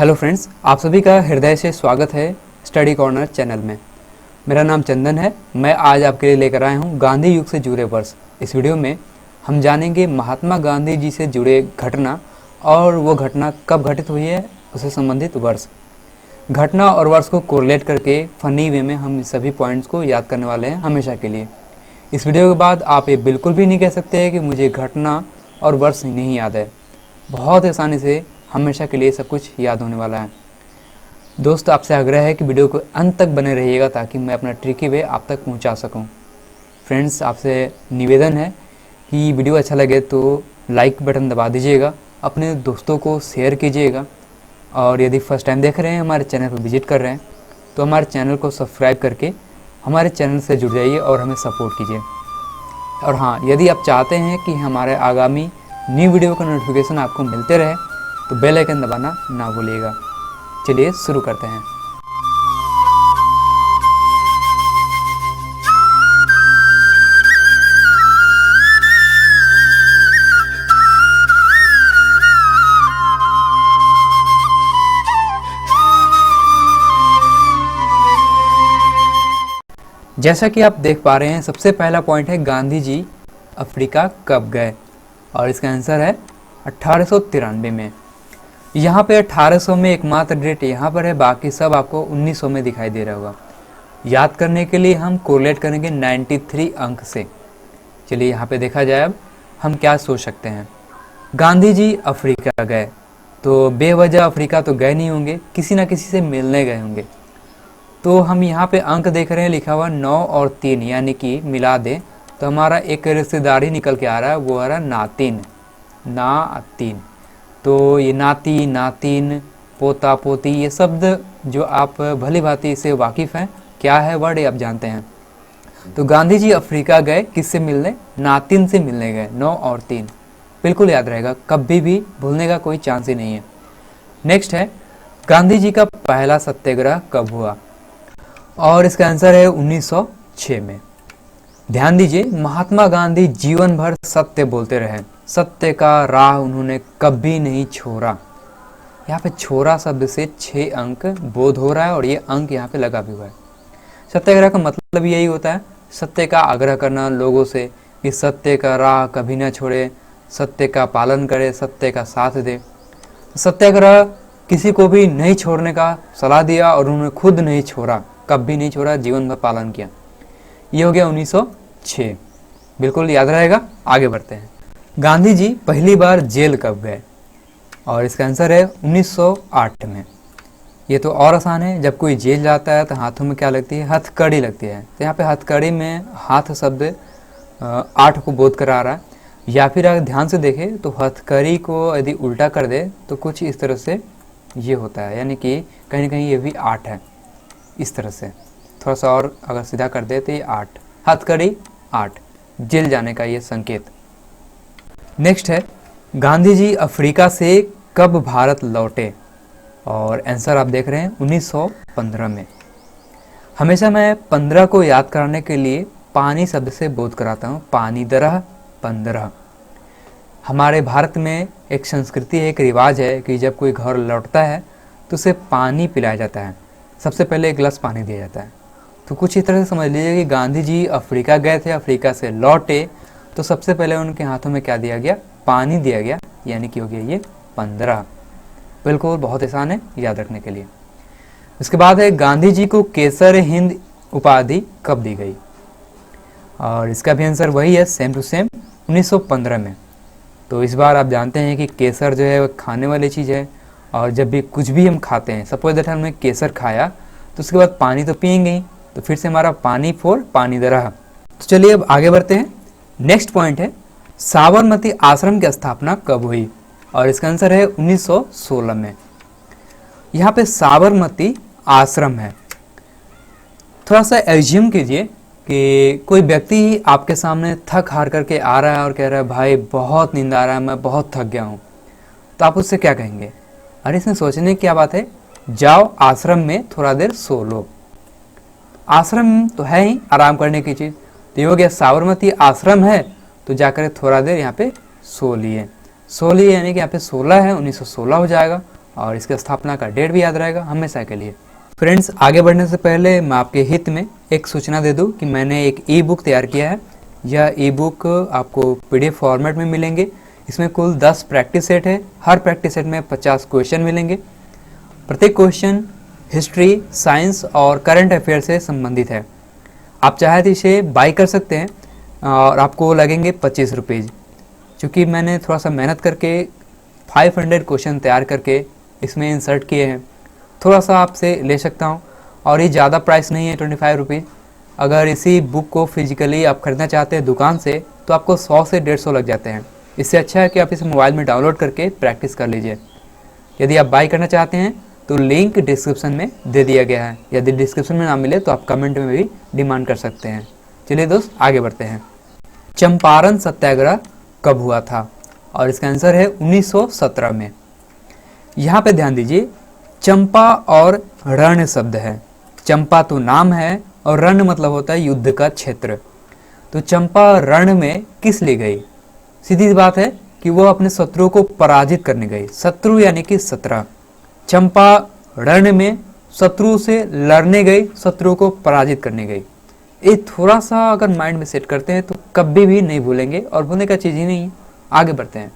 Hello friends, आप सभी का हृदय से स्वागत है स्टडी कॉर्नर चैनल में। मेरा नाम चंदन है। मैं आज आपके लिए लेकर आया हूँ गांधी युग से जुड़े वर्ष। इस वीडियो में हम जानेंगे महात्मा गांधी जी से जुड़े घटना और वो घटना कब घटित हुई है, उससे संबंधित वर्ष। घटना और वर्ष को कोरिलेट करके फ़नी वे में हम सभी पॉइंट्स को याद करने वाले हैं हमेशा के लिए। इस वीडियो के बाद आप ये बिल्कुल भी नहीं कह सकते हैं कि मुझे घटना और वर्ष नहीं याद है। बहुत आसानी से हमेशा के लिए सब कुछ याद होने वाला है। दोस्त, आपसे आग्रह है कि वीडियो को अंत तक बने रहिएगा ताकि मैं अपना ट्रिकी वे आप तक पहुंचा सकूं। फ्रेंड्स, आपसे निवेदन है कि वीडियो अच्छा लगे तो लाइक बटन दबा दीजिएगा, अपने दोस्तों को शेयर कीजिएगा, और यदि फर्स्ट टाइम देख रहे हैं, हमारे चैनल पर विजिट कर रहे हैं, तो हमारे चैनल को सब्सक्राइब करके हमारे चैनल से जुड़ जाइए और हमें सपोर्ट कीजिए। और हाँ, यदि आप चाहते हैं कि हमारे आगामी न्यू वीडियो का नोटिफिकेशन आपको मिलते रहे तो बेल आइकन दबाना ना भूलिएगा। चलिए शुरू करते हैं। जैसा कि आप देख पा रहे हैं, सबसे पहला पॉइंट है गांधी जी अफ्रीका कब गए, और इसका आंसर है 1893 में। यहाँ पे 1800 में एकमात्र डेट यहाँ पर है, बाकी सब आपको 1900 में दिखाई दे रहा होगा। याद करने के लिए हम कोरिलेट करेंगे 93 अंक से। चलिए यहाँ पे देखा जाए अब हम क्या सोच सकते हैं। गांधी जी अफ्रीका गए तो बेवजह अफ्रीका तो गए नहीं होंगे, किसी ना किसी से मिलने गए होंगे। तो हम यहाँ पे अंक देख रहे हैं लिखा हुआ 9 और 3, यानी कि मिला दें तो हमारा एक रिश्तेदार ही निकल के आ रहा है, वो आ रहा नातिन, नातिन। तो ये नाती, नातिन, पोता, पोती, ये शब्द जो आप भली भांति इससे वाकिफ़ हैं, क्या है वर्ड ये आप जानते हैं। तो गांधी जी अफ्रीका गए किससे मिलने? नातिन से मिलने गए। 9 और 3 बिल्कुल याद रहेगा, कभी भी भूलने का कोई चांस ही नहीं है। नेक्स्ट है गांधी जी का पहला सत्याग्रह कब हुआ, और इसका आंसर है 1906 में। ध्यान दीजिए, महात्मा गांधी जीवन भर सत्य बोलते रहे, सत्य का राह उन्होंने कभी नहीं छोड़ा। यहाँ पे छोड़ा शब्द से 6 अंक बोध हो रहा है और ये अंक यहाँ पे लगा भी हुआ है। सत्याग्रह का मतलब यही होता है, सत्य का आग्रह करना लोगों से कि सत्य का राह कभी ना छोड़े, सत्य का पालन करे, सत्य का साथ दे। सत्याग्रह किसी को भी नहीं छोड़ने का सलाह दिया और उन्होंने खुद नहीं छोड़ा, कभी नहीं छोड़ा, जीवन भर पालन किया। ये हो गया 1906, बिल्कुल याद रहेगा। आगे बढ़ते हैं। गांधी जी पहली बार जेल कब गए, और इसका आंसर है 1908 में। ये तो और आसान है, जब कोई जेल जाता है तो हाथों में क्या लगती है? हथकड़ी लगती है। तो यहाँ पे हथकड़ी में हाथ शब्द 8 को बोध करा रहा है, या फिर अगर ध्यान से देखें तो हथकड़ी को यदि उल्टा कर दे तो कुछ इस तरह से ये होता है, यानी कि कहीं ना कहीं ये भी 8 है। इस तरह से थोड़ा सा और अगर सीधा कर दे तो ये 8, हथकड़ी 8, जेल जाने का ये संकेत। नेक्स्ट है गांधी जी अफ्रीका से कब भारत लौटे, और आंसर आप देख रहे हैं 1915 में। हमेशा मैं 15 को याद कराने के लिए पानी शब्द से बोध कराता हूँ, पानी दरह 15। हमारे भारत में एक संस्कृति है, एक रिवाज है कि जब कोई घर लौटता है तो उसे पानी पिलाया जाता है, सबसे पहले एक गिलास पानी दिया जाता है। तो कुछ इस तरह से समझ लीजिए कि गांधी जी अफ्रीका गए थे, अफ्रीका से लौटे तो सबसे पहले उनके हाथों में क्या दिया गया? पानी दिया गया, यानी कि हो गया ये 15। बिल्कुल बहुत आसान है याद रखने के लिए। उसके बाद है गांधी जी को केसर हिंद उपाधि कब दी गई, और इसका भी आंसर वही है, सेम टू सेम 1915 में। तो इस बार आप जानते हैं कि केसर जो है वो खाने वाली चीज़ है, और जब भी कुछ भी हम खाते हैं, सपोज दैट हमने केसर खाया तो उसके बाद पानी तो पिएंगे ही, तो फिर से हमारा पानी फोर पानी दे रहा। तो चलिए अब आगे बढ़ते हैं। नेक्स्ट पॉइंट है साबरमती आश्रम की स्थापना कब हुई, और इसका आंसर है 1916 में। यहाँ पे साबरमती आश्रम है। थोड़ा सा एज्यूम कीजिए कि कोई व्यक्ति आपके सामने थक हार करके आ रहा है और कह रहा है भाई बहुत नींद आ रहा है, मैं बहुत थक गया हूँ, तो आप उससे क्या कहेंगे? अरे इसमें सोचने की क्या बात है, जाओ आश्रम में थोड़ा देर सो लो। आश्रम तो है ही आराम करने की चीज़, तो ये हो गया साबरमती आश्रम है तो जाकर थोड़ा देर यहाँ पे सो लिए यानी कि यहाँ पे 16 है, 1916 हो जाएगा। और इसके स्थापना का डेट भी याद रहेगा हमेशा के लिए। फ्रेंड्स, आगे बढ़ने से पहले मैं आपके हित में एक सूचना दे दूं कि मैंने एक ई बुक तैयार किया है। यह ई बुक आपको PDF फॉर्मेट में मिलेंगे। इसमें कुल 10 प्रैक्टिस सेट है। हर प्रैक्टिस सेट में 50 क्वेश्चन मिलेंगे। प्रत्येक क्वेश्चन हिस्ट्री, साइंस और करंट अफेयर से संबंधित है। आप चाहे तो इसे बाई कर सकते हैं और आपको लगेंगे 25 रुपीज़। चूँकि मैंने थोड़ा सा मेहनत करके 500 क्वेश्चन तैयार करके इसमें इंसर्ट किए हैं, थोड़ा सा आपसे ले सकता हूँ। और ये ज़्यादा प्राइस नहीं है, 25 रुपीज़। अगर इसी बुक को फिजिकली आप खरीदना चाहते हैं दुकान से तो आपको 100 से 150 लग जाते हैं। इससे अच्छा है कि आप इसे मोबाइल में डाउनलोड करके प्रैक्टिस कर लीजिए। यदि आप बाई करना चाहते हैं तो लिंक डिस्क्रिप्शन में दे दिया गया है। यदि डिस्क्रिप्शन में ना मिले तो आप कमेंट में भी डिमांड कर सकते हैं। चलिए दोस्त, आगे बढ़ते हैं। चंपारण सत्याग्रह कब हुआ था? और इसका आंसर है 1917 में। यहाँ पे ध्यान दीजिए, चंपा और रण शब्द है। चंपा तो नाम है और रण मतलब होता है युद्ध का क्षेत्र। तो चंपा रण में किस लिए गई? सीधी सी बात है कि वो अपने शत्रुओं को पराजित करने गई। शत्रु यानी कि 17। चंपा रण में शत्रु से लड़ने गई, शत्रु को पराजित करने गई। ये थोड़ा सा अगर माइंड में सेट करते हैं तो कभी भी नहीं भूलेंगे और भूलने का चीज़ ही नहीं है। आगे बढ़ते हैं।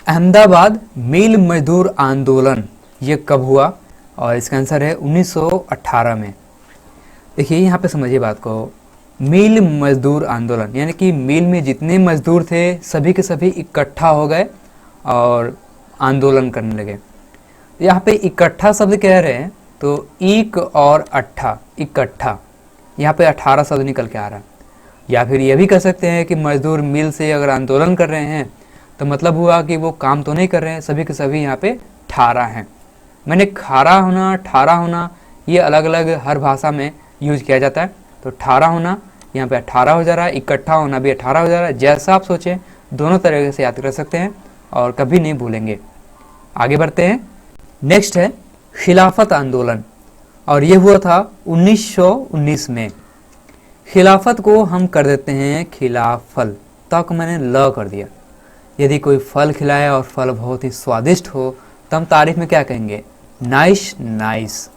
अहमदाबाद मिल मजदूर आंदोलन ये कब हुआ? और इसका आंसर है 1918 में। देखिए यहाँ पे समझिए बात को। मिल मजदूर आंदोलन यानी कि मिल में जितने मजदूर थे सभी के सभी इकट्ठा हो गए और आंदोलन करने लगे। यहाँ पे इकट्ठा शब्द कह रहे हैं तो इक और अट्ठा, इकट्ठा, यहाँ पे 18 शब्द निकल के आ रहा है। या फिर ये भी कह सकते हैं कि मजदूर मिल से अगर आंदोलन कर रहे हैं तो मतलब हुआ कि वो काम तो नहीं कर रहे हैं, सभी के सभी यहाँ पे ठारा हैं। मैंने खारा होना, ठारा होना ये अलग अलग हर भाषा में यूज किया जाता है। तो ठारा होना यहाँ पे 18 हो जा रहा है, इकट्ठा होना भी 18 हो जा रहा है। जैसा आप सोचें दोनों तरीके से याद कर सकते हैं और कभी नहीं भूलेंगे। आगे बढ़ते हैं। नेक्स्ट है खिलाफत आंदोलन और ये हुआ था 1919 में। खिलाफत को हम कर देते हैं खिलाफल, तक मैंने ल कर दिया। यदि कोई फल खिलाए और फल बहुत ही स्वादिष्ट हो तो हम तारीफ में क्या कहेंगे? नाइस, नाइस,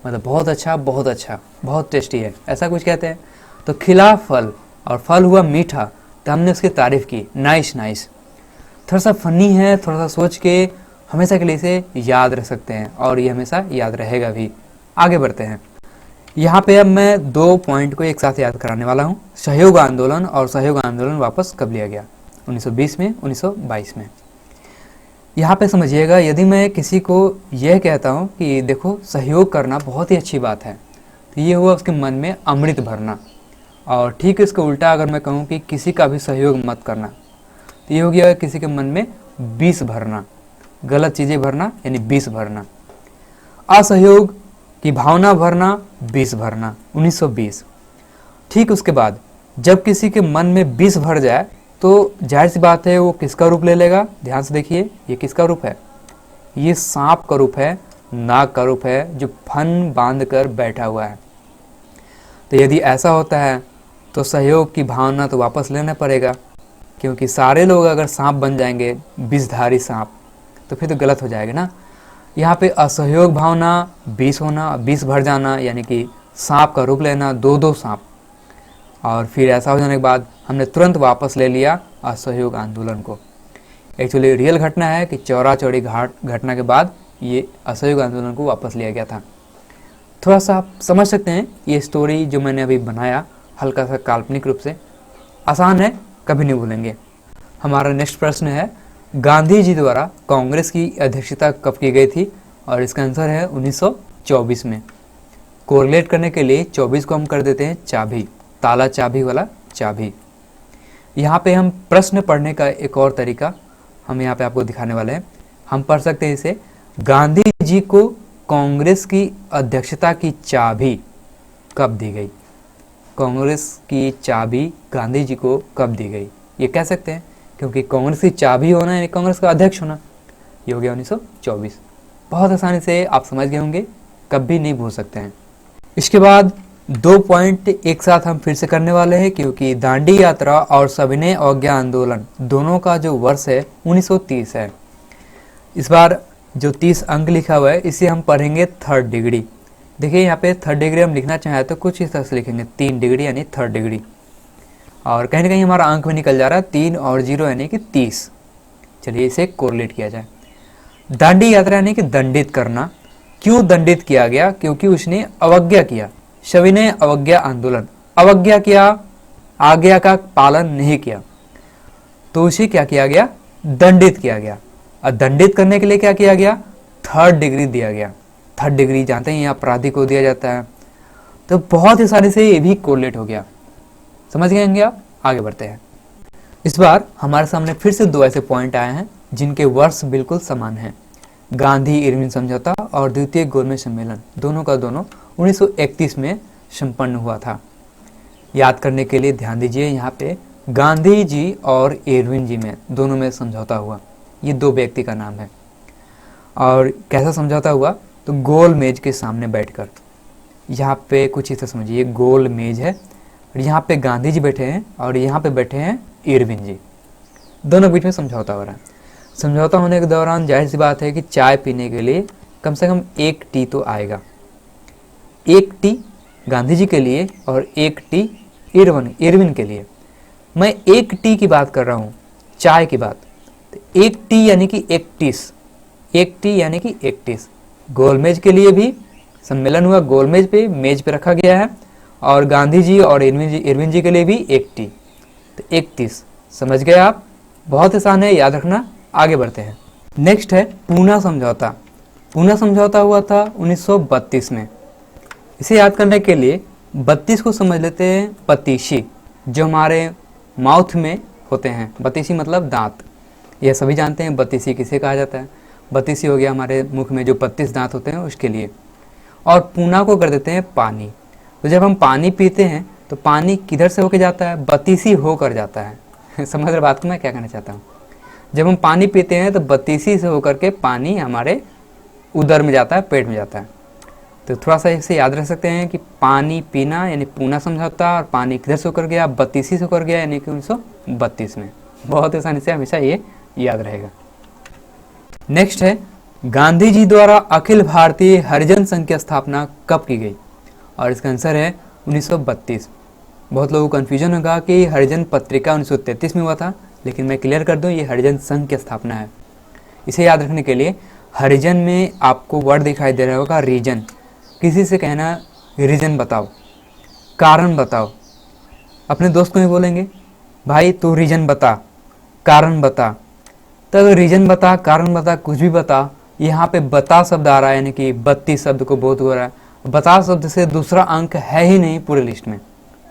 मतलब बहुत अच्छा, बहुत अच्छा, बहुत टेस्टी है, ऐसा कुछ कहते हैं। तो खिला फल और फल हुआ मीठा तो हमने उसकी तारीफ की, नाइस, नाइस। थोड़ा सा फनी है, थोड़ा सा सोच के हमेशा के लिए इसे याद रख सकते हैं और ये हमेशा याद रहेगा भी। आगे बढ़ते हैं। यहाँ पे अब मैं 2 पॉइंट को एक साथ याद कराने वाला हूँ। सहयोग आंदोलन और सहयोग आंदोलन वापस कब लिया गया? 1920 में, 1922 में। यहाँ पे समझिएगा, यदि मैं किसी को यह कहता हूँ कि देखो सहयोग करना बहुत ही अच्छी बात है तो ये हुआ उसके मन में अमृत भरना। और ठीक इसका उल्टा अगर मैं कहूँ कि किसी का भी सहयोग मत करना तो ये हो गया किसी के मन में विष भरना, गलत चीज़ें भरना यानी विष भरना। असहयोग की भावना भरना, विष भरना, 1920। ठीक उसके बाद जब किसी के मन में विष भर जाए तो जाहिर सी बात है वो किसका रूप ले लेगा? ध्यान से देखिए, ये किसका रूप है? ये सांप का रूप है, नाग का रूप है जो फन बांध कर बैठा हुआ है। तो यदि ऐसा होता है तो सहयोग की भावना तो वापस लेना पड़ेगा, क्योंकि सारे लोग अगर सांप बन जाएंगे, विषधारी सांप, तो फिर तो गलत हो जाएगा ना। यहाँ पे असहयोग भावना, विष होना, विष भर जाना यानी कि सांप का रूप लेना, 2-2 सांप। और फिर ऐसा हो जाने के बाद हमने तुरंत वापस ले लिया असहयोग आंदोलन को। एक्चुअली रियल घटना है कि चौरा चौड़ी घटना के बाद ये असहयोग आंदोलन को वापस लिया गया था। थोड़ा सा आप समझ सकते हैं, ये स्टोरी जो मैंने अभी बनाया हल्का सा काल्पनिक रूप से, आसान है, कभी नहीं भूलेंगे। हमारा नेक्स्ट प्रश्न है, गांधी जी द्वारा कांग्रेस की अध्यक्षता कब की गई थी? और इसका आंसर है 1924 में। कोरिलेट करने के लिए 24 को हम कर देते हैं चाबी, ताला चाबी वाला चाबी। यहाँ पे हम प्रश्न पढ़ने का एक और तरीका हम यहाँ पे आपको दिखाने वाले हैं। हम पढ़ सकते हैं इसे, गांधी जी को कांग्रेस की अध्यक्षता की चाबी कब दी गई? कांग्रेस की चाबी गांधी जी को कब दी गई? ये कह सकते हैं, क्योंकि कांग्रेस की चाबी होना यानी कांग्रेस का अध्यक्ष होना। ये हो गया 1924। बहुत आसानी से आप समझ गए होंगे, कभी नहीं भूल सकते हैं। इसके बाद 2 पॉइंट एक साथ हम फिर से करने वाले हैं, क्योंकि दांडी यात्रा और सविनय अवज्ञा आंदोलन दोनों का जो वर्ष है 1930 है। इस बार जो 30 अंक लिखा हुआ है इसे हम पढ़ेंगे थर्ड डिग्री। देखिए यहाँ पे थर्ड डिग्री हम लिखना चाहें तो कुछ इस तरह से लिखेंगे 3 डिग्री यानी थर्ड डिग्री, और कहीं ना कहीं हमारा अंक में निकल जा रहा है 3 और 0 यानी कि 30। चलिए इसे कोरिलेट किया जाए। दांडी यात्रा यानी कि दंडित करना। क्यों दंडित किया गया? क्योंकि उसने अवज्ञा किया। सविनय अवज्ञा आंदोलन, अवज्ञा किया, आज्ञा का पालन नहीं किया, तो उसे क्या किया गया? दंडित किया गया। और दंडित करने के लिए क्या किया गया? थर्ड डिग्री दिया गया। थर्ड डिग्री जानते हैं अपराधी को दिया जाता है। तो बहुत आसानी से ये भी कोरिलेट हो गया। समझ गए होंगे आप? आगे बढ़ते हैं। इस बार हमारे सामने फिर से 2 ऐसे पॉइंट आए हैं जिनके वर्ष बिल्कुल समान हैं। गांधी इरविन समझौता और द्वितीय गोलमेज सम्मेलन, दोनों का दोनों 1931 में संपन्न हुआ था। याद करने के लिए ध्यान दीजिए, यहाँ पे गांधी जी और इरविन जी में दोनों में समझौता हुआ। ये 2 व्यक्ति का नाम है। और कैसा समझौता हुआ? तो गोल मेज के सामने बैठकर। यहाँ पे कुछ इसे समझिए, गोल मेज है और यहाँ पे गांधी जी बैठे हैं और यहाँ पे बैठे हैं इरविन जी। दोनों बीच में समझौता हो रहा है। समझौता होने के दौरान जाहिर सी बात है कि चाय पीने के लिए कम से कम 1 टी तो आएगा। 1 टी गांधी जी के लिए और 1 टी इरविन के लिए। मैं 1 टी की बात कर रहा हूँ, चाय की बात। तो 1 टी यानी कि 31, 1 टी यानी कि 31। गोलमेज के लिए भी सम्मेलन हुआ, गोलमेज पे मेज पे रखा गया है, और गांधी जी और इरविन जी के लिए भी 1 टी, तो 31। समझ गए आप? बहुत आसान है, याद रखना। आगे बढ़ते हैं। नेक्स्ट है पूना समझौता। पूना समझौता हुआ था 1932 में। इसे याद करने के लिए 32 को समझ लेते हैं पतीसी, जो हमारे माउथ में होते हैं। बतीसी मतलब दांत। यह सभी जानते हैं बतीसी किसे कहा जाता है। बतीसी हो गया हमारे मुख में जो 32 दांत होते हैं उसके लिए। और पूना को कर देते हैं पानी। तो जब हम पानी पीते हैं तो पानी किधर से होकर जाता है? बतीसी होकर जाता है। समझ रहे बात को मैं क्या कहना चाहता हूँ? जब हम पानी पीते हैं तो बतीसी से होकर के पानी हमारे उदर में जाता है, पेट में जाता है। तो थोड़ा सा इसे याद रख सकते हैं कि पानी पीना यानी पूना समझौता, और पानी किधर से होकर गया? बत्तीसी से होकर गया यानी कि 1932 में। बहुत आसानी से हमेशा ये याद रहेगा। नेक्स्ट है गांधी जी द्वारा अखिल भारतीय हरिजन संघ की स्थापना कब की गई? और इसका आंसर है 1932। बहुत लोगों को कन्फ्यूजन होगा कि हरिजन पत्रिका 1933 में हुआ था, लेकिन मैं क्लियर कर दूं ये हरिजन संघ की स्थापना है। इसे याद रखने के लिए हरिजन में आपको वर्ड दिखाई दे रहा होगा रीजन। किसी से कहना रीजन बताओ, कारण बताओ। अपने दोस्त को ही बोलेंगे भाई तू रीजन बता, कारण बता। तो रीजन बता, कारण बता, कुछ भी बता। यहाँ पे बता शब्द आ रहा है यानी कि 32 शब्द को बहुत हो रहा है। बता शब्द से दूसरा अंक है ही नहीं पूरे लिस्ट में।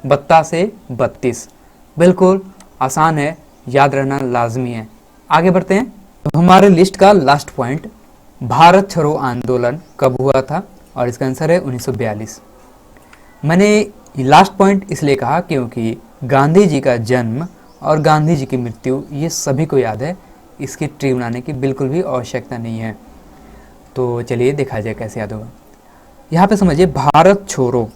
बत्ता से 32, बिल्कुल आसान है, याद रहना लाजमी है। आगे बढ़ते हैं। तो हमारे लिस्ट का लास्ट पॉइंट, भारत छोड़ो आंदोलन कब हुआ था? और इसका आंसर है 1942। मैंने लास्ट पॉइंट इसलिए कहा क्योंकि गांधी जी का जन्म और गांधी जी की मृत्यु ये सभी को याद है। इसकी ट्री बनाने की बिल्कुल भी आवश्यकता नहीं है। तो चलिए देखा जाए कैसे याद होगा। यहाँ पे समझिए भारत छोड़ो,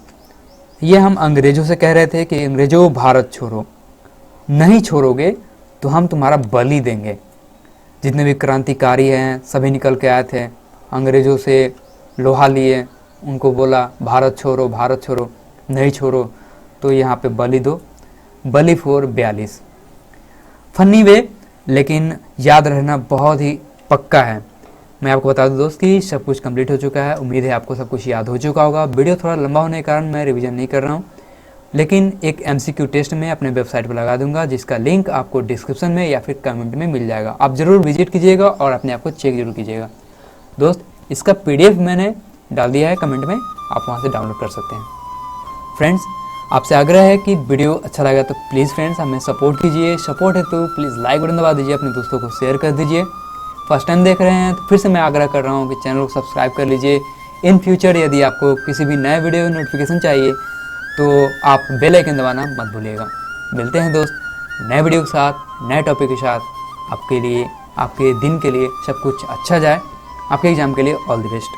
ये हम अंग्रेजों से कह रहे थे कि अंग्रेजों भारत छोड़ो, नहीं छोड़ोगे तो हम तुम्हारा बलि देंगे। जितने भी क्रांतिकारी हैं सभी निकल के आए थे, अंग्रेजों से लोहा लिए, उनको बोला भारत छोड़ो, भारत छोड़ो, नहीं छोड़ो तो यहाँ पे बलि दो। बलि फॉर 42। फनी वे, लेकिन याद रहना बहुत ही पक्का है। मैं आपको बता दूं दोस्त कि सब कुछ कंप्लीट हो चुका है। उम्मीद है आपको सब कुछ याद हो चुका होगा। वीडियो थोड़ा लंबा होने के कारण मैं रिवीजन नहीं कर रहा हूँ, लेकिन एक MCQ टेस्ट में अपने वेबसाइट पर लगा दूंगा, जिसका लिंक आपको डिस्क्रिप्शन में या फिर कमेंट में मिल जाएगा। आप ज़रूर विजिट कीजिएगा और अपने आप को चेक जरूर कीजिएगा। दोस्त इसका PDF मैंने डाल दिया है कमेंट में, आप वहाँ से डाउनलोड कर सकते हैं। फ्रेंड्स आपसे आग्रह है कि वीडियो अच्छा लगा तो प्लीज़ फ्रेंड्स हमें सपोर्ट कीजिए। सपोर्ट है तो प्लीज़ लाइक बटन दबा दीजिए, अपने दोस्तों को शेयर कर दीजिए। फर्स्ट टाइम देख रहे हैं तो फिर से मैं आग्रह कर रहा हूँ कि चैनल को सब्सक्राइब कर लीजिए। इन फ्यूचर यदि आपको किसी भी नए वीडियो नोटिफिकेशन चाहिए तो आप बेल आइकन दबाना मत भूलिएगा। मिलते हैं दोस्त नए वीडियो के साथ, नए टॉपिक के साथ। आपके लिए, आपके दिन के लिए सब कुछ अच्छा जाए। आपके एग्ज़ाम के लिए ऑल द बेस्ट।